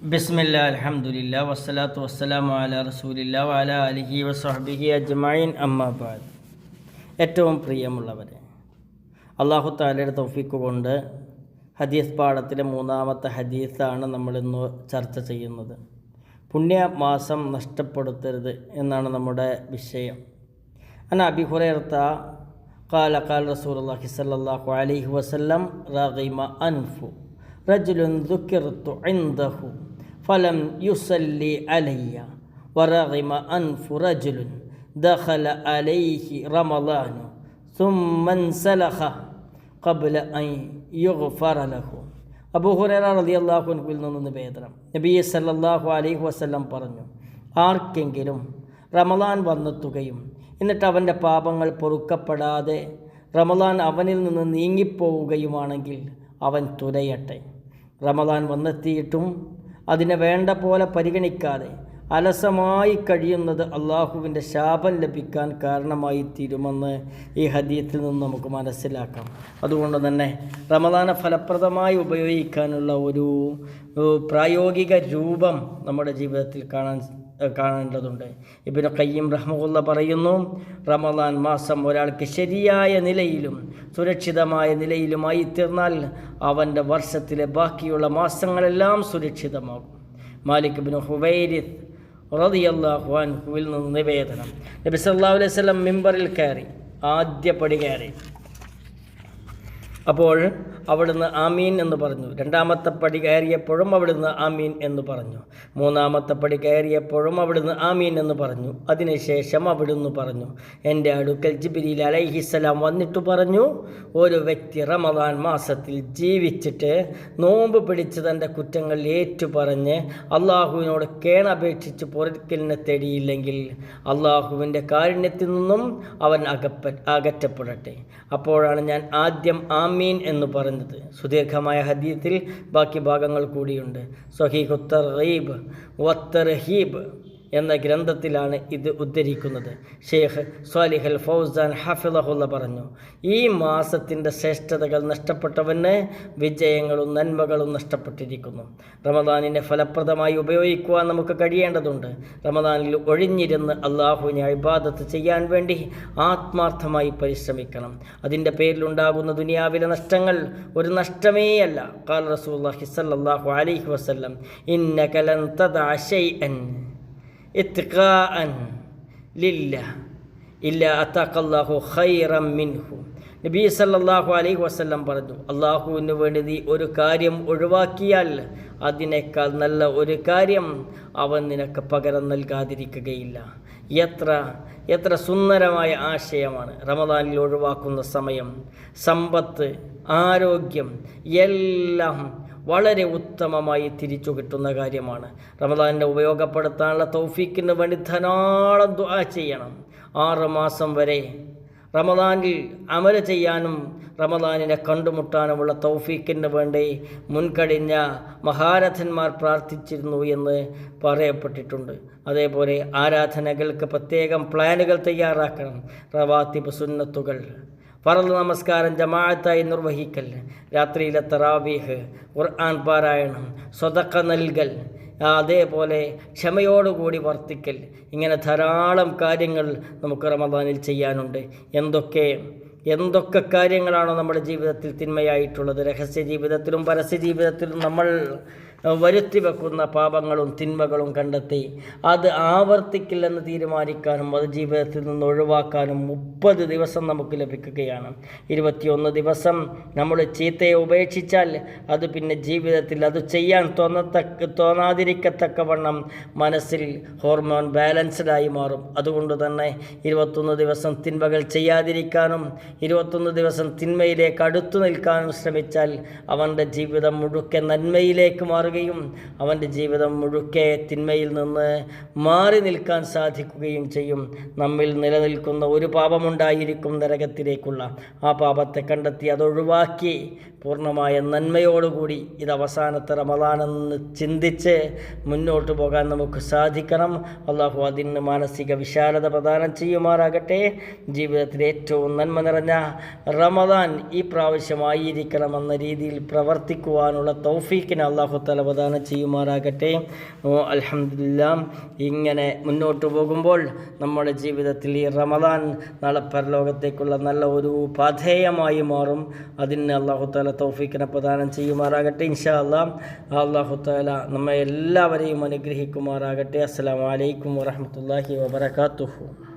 ബിസ്മില്ലാ അൽഹംദുലില്ലാ വസ്സലാത്തു വസ്സലാമു അലാ റസൂലില്ലാ വഅലാ അലിഹി വസഹ്ബിഹി അജ്മഈൻ അമ്മാ ബഅദ്. ഏറ്റവും പ്രിയമുള്ളവരെ, അല്ലാഹു തആലയുടെ തൗഫീഖ് കൊണ്ട് ഹദീസ് പാഠത്തിലെ 3-ാമത്തെ ഹദീസാണ് നമ്മളിന്ന് ചർച്ച ചെയ്യുന്നത്. പുണ്യമാസം നഷ്ടപ്പെടുത്തരുത് എന്നാണ് നമ്മുടെ വിഷയം. അൻ അബീ ഹുറൈറത ഖാല ഖാല റസൂലുള്ളാഹി സ്വല്ലല്ലാഹു അലൈഹി വസല്ലം റഗിമ അൻഫു റജുലുൻ ദുക്കിർതു ഇൻദഹു ഫലം യുസല്ലി അലയ്യ വറഗിമ അൻഫു റജുലുൻ ദഖല അലൈഹി റമളാനു സുമ്മ സലഖ ഖബ്ല അൻ യുഗ്ഫറ ലഹു. അബൂ ഹുറൈറ റളിയല്ലാഹു അൻഹുവിൽ നിന്ന് നിവേദനം, നബി സല്ലല്ലാഹു അലൈഹി വസല്ലം പറഞ്ഞു, ആർക്കെങ്കിലും റമളാൻ വന്നെത്തുകയും എന്നിട്ട് അവൻ്റെ പാപങ്ങൾ പൊറുക്കപ്പെടാതെ റമളാൻ അവനിൽ നിന്ന് നീങ്ങിപ്പോവുകയുമാണെങ്കിൽ അവൻ തുലയട്ടെ. റമളാൻ വന്നെത്തിയിട്ടും അതിനെ വേണ്ട പോലെ പരിഗണിക്കാതെ അലസമായി കഴിയുന്നത് അള്ളാഹുവിൻ്റെ ശാപം ലഭിക്കാൻ കാരണമായി തീരുമെന്ന് ഈ ഹദീസിൽ നിന്ന് നമുക്ക് മനസ്സിലാക്കാം. അതുകൊണ്ട് തന്നെ റമളാനെ ഫലപ്രദമായി ഉപയോഗിക്കാനുള്ള ഒരു പ്രായോഗിക രൂപം നമ്മുടെ ജീവിതത്തിൽ കാണേണ്ടതുണ്ട്. ഇബ്നു ഖയ്യിം റഹ്മഹുല്ല പറയുന്നു, റമളാൻ മാസം ഒരാൾക്ക് ശരിയായ നിലയിലും സുരക്ഷിതമായ നിലയിലുമായി തീർന്നാൽ അവൻ്റെ വർഷത്തിലെ ബാക്കിയുള്ള മാസങ്ങളെല്ലാം സുരക്ഷിതമാകും. മാലിക് ഇബ്നു ഹുവൈരിസ് റളിയല്ലാഹു അൻഹുവിൽ നിന്ന് നിവേദനം, നബി സല്ലല്ലാഹു അലൈഹി വസല്ലം മിമ്പറിൽ കയറി, ആദ്യ പടി കയറി. അപ്പോൾ അവിടുന്ന് ആമീൻ എന്ന് പറഞ്ഞു. രണ്ടാമത്തെ പടി കയറിയപ്പോഴും അവിടുന്ന് ആമീൻ എന്ന് പറഞ്ഞു. മൂന്നാമത്തെ പടി കയറിയപ്പോഴും അവിടുന്ന് ആമീൻ എന്ന് പറഞ്ഞു. അതിനുശേഷം അവിടുന്ന് പറഞ്ഞു, എൻ്റെ അടുക്കൽ ജിബ്രീൽ അലൈഹിസ്സലാം വന്നിട്ട് പറഞ്ഞു, ഒരു വ്യക്തി റമളാൻ മാസത്തിൽ ജീവിച്ചിട്ട് നോമ്പ് പിടിച്ച് തൻ്റെ കുറ്റങ്ങൾ ഏറ്റുപറഞ്ഞ് അള്ളാഹുവിനോട് കേണപേക്ഷിച്ച് പൊറുക്കലിനെ തേടിയില്ലെങ്കിൽ അള്ളാഹുവിൻ്റെ കാരുണ്യത്തിൽ നിന്നും അവൻ അകറ്റപ്പെടട്ടെ. അപ്പോഴാണ് ഞാൻ ആദ്യം ആമീൻ എന്ന് പറഞ്ഞത്. സുദീർഘമായ ഹദീസിൽ ബാക്കി ഭാഗങ്ങൾ കൂടിയുണ്ട്. സ്വഹീഹു തർഗീബ് വത്തർഹീബ് എന്ന ഗ്രന്ഥത്തിലാണ് ഇത് ഉദ്ധരിക്കുന്നത്. ഷെയ്ഖ് സ്വാലിഹ് അൽ ഫൗസാൻ ഹഫിളഹുല്ല പറഞ്ഞു, ഈ മാസത്തിൻ്റെ ശ്രേഷ്ഠതകൾ നഷ്ടപ്പെട്ടവന് വിജയങ്ങളും നന്മകളും നഷ്ടപ്പെട്ടിരിക്കുന്നു. റമദാനിനെ ഫലപ്രദമായി ഉപയോഗിക്കുവാൻ നമുക്ക് കഴിയേണ്ടതുണ്ട്. റമദാനിൽ ഒഴിഞ്ഞിരുന്ന് അള്ളാഹുവിനെ ഇബാദത്ത് ചെയ്യാൻ വേണ്ടി ആത്മാർത്ഥമായി പരിശ്രമിക്കണം. അതിൻ്റെ പേരിലുണ്ടാകുന്ന ദുനിയാവിലെ നഷ്ടങ്ങൾ ഒരു നഷ്ടമേയല്ല. ഖാല റസൂലുള്ളാഹി സ്വല്ലല്ലാഹു അലൈഹി വസല്ലം, ഇന്നക ലൻ തദഅ ശൈഅൻ ഇത്ഖാഅൻ ലില്ലാഹ് ഇല്ലാ അതാഖല്ലാഹു ഖൈറൻ മിൻഹു. നബി സല്ലല്ലാഹു അലൈഹി വസല്ലം പറഞ്ഞു, അള്ളാഹുവിന് വേണ്ടി നീ ഒരു കാര്യം ഒഴിവാക്കിയാൽ അതിനേക്കാൾ നല്ല ഒരു കാര്യം അവൻ നിനക്ക് പകരം നൽകാതിരിക്കുകയില്ല. എത്ര സുന്ദരമായ ആശയമാണ്. റമദാനിൽ ഒഴിവാക്കുന്ന സമയം, സമ്പത്ത്, ആരോഗ്യം എല്ലാം വളരെ ഉത്തമമായി തിരിച്ചു കിട്ടുന്ന കാര്യമാണ്. റമദാനിനെ ഉപയോഗപ്പെടുത്താനുള്ള തൗഫീക്കിന് വേണ്ടി ധാരാളം ദുആ ചെയ്യണം. 6 മാസം വരെ റമദാനിൽ അമൽ ചെയ്യാനും റമദാനിനെ കണ്ടുമുട്ടാനുമുള്ള തൗഫീക്കിന് വേണ്ടി മുൻകഴിഞ്ഞ മഹാരഥന്മാർ പ്രാർത്ഥിച്ചിരുന്നു എന്ന് പറയപ്പെട്ടിട്ടുണ്ട്. അതേപോലെ ആരാധനകൾക്ക് പ്രത്യേകം പ്ലാനുകൾ തയ്യാറാക്കണം. റവാത്തിബ് സുന്നത്തുകൾ, ഫർള് നമസ്കാരം ജമാഅത്തായി നിർവഹിക്കൽ, രാത്രിയിലെ തറാവീഹ്, ഖുർആൻ പാരായണം, സ്വതക്ക നൽകൽ, അതേപോലെ ക്ഷമയോടുകൂടി വർത്തിക്കൽ, ഇങ്ങനെ ധാരാളം കാര്യങ്ങൾ നമുക്ക് റമദാനിൽ ചെയ്യാനുണ്ട്. എന്തൊക്കെ കാര്യങ്ങളാണോ നമ്മുടെ ജീവിതത്തിൽ തിന്മയായിട്ടുള്ളത്, രഹസ്യ ജീവിതത്തിലും പരസ്യ ജീവിതത്തിലും നമ്മൾ വരുത്തി വെക്കുന്ന പാപങ്ങളും തിന്മകളും കണ്ടെത്തി അത് ആവർത്തിക്കില്ലെന്ന് തീരുമാനിക്കാനും അത് ജീവിതത്തിൽ നിന്ന് ഒഴിവാക്കാനും 30 ദിവസം നമുക്ക് ലഭിക്കുകയാണ്. 21 ദിവസം നമ്മൾ ചീത്തയെ ഉപേക്ഷിച്ചാൽ അത് പിന്നെ ജീവിതത്തിൽ അത് ചെയ്യാൻ തോന്നാതിരിക്കത്തക്കവണ്ണം മനസ്സിൽ ഹോർമോൺ ബാലൻസ്ഡായി മാറും. അതുകൊണ്ട് തന്നെ 21 ദിവസം തിന്മകൾ ചെയ്യാതിരിക്കാനും 21 ദിവസം തിന്മയിലേക്ക് അടുത്തു നിൽക്കാനും ശ്രമിച്ചാൽ അവൻ്റെ ജീവിതം മുഴുക്കെ നന്മയിലേക്ക് മാറും. അവൻ്റെ ജീവിതം മുഴുക്കെ തിന്മയിൽ നിന്ന് മാറി നിൽക്കാൻ സാധിക്കുകയും ചെയ്യും. നമ്മിൽ നിലനിൽക്കുന്ന ഒരു പാപമുണ്ടായിരിക്കും നരകത്തിലേക്കുള്ള. ആ പാപത്തെ കണ്ടെത്തി അതൊഴിവാക്കി പൂർണ്ണമായ നന്മയോടുകൂടി ഇത് അവസാനത്തെ റമദാനെന്ന് ചിന്തിച്ച് മുന്നോട്ട് പോകാൻ നമുക്ക് സാധിക്കണം. അള്ളാഹു അതിന് മാനസിക വിശാലത പ്രദാനം ചെയ്യുമാറാകട്ടെ. ജീവിതത്തിൽ ഏറ്റവും നന്മ നിറഞ്ഞ റമദാൻ ഈ പ്രാവശ്യമായിരിക്കണമെന്ന രീതിയിൽ പ്രവർത്തിക്കുവാനുള്ള തൗഫീക്കിന് അള്ളാഹു തആല പ്രദാനം ചെയ്യുമാറാകട്ടെ. അൽഹംദുലില്ലാ. ഇങ്ങനെ മുന്നോട്ട് പോകുമ്പോൾ നമ്മുടെ ജീവിതത്തിൽ ഈ റമദാൻ നാളെ പരലോകത്തേക്കുള്ള നല്ല ഒരു പാഥേയമായി മാറും. അതിന് അള്ളാഹു തആല തൗഫീക്കിനെ പ്രദാനം ചെയ്യുമാറാകട്ടെ. ഇൻഷാ അല്ലാഹ് അള്ളാഹു തആല നമ്മെ എല്ലാവരെയും അനുഗ്രഹിക്കുമാറാകട്ടെ. അസ്സലാമു അലൈക്കും വറഹ്മത്തുള്ളാഹി വബറകാതുഹു.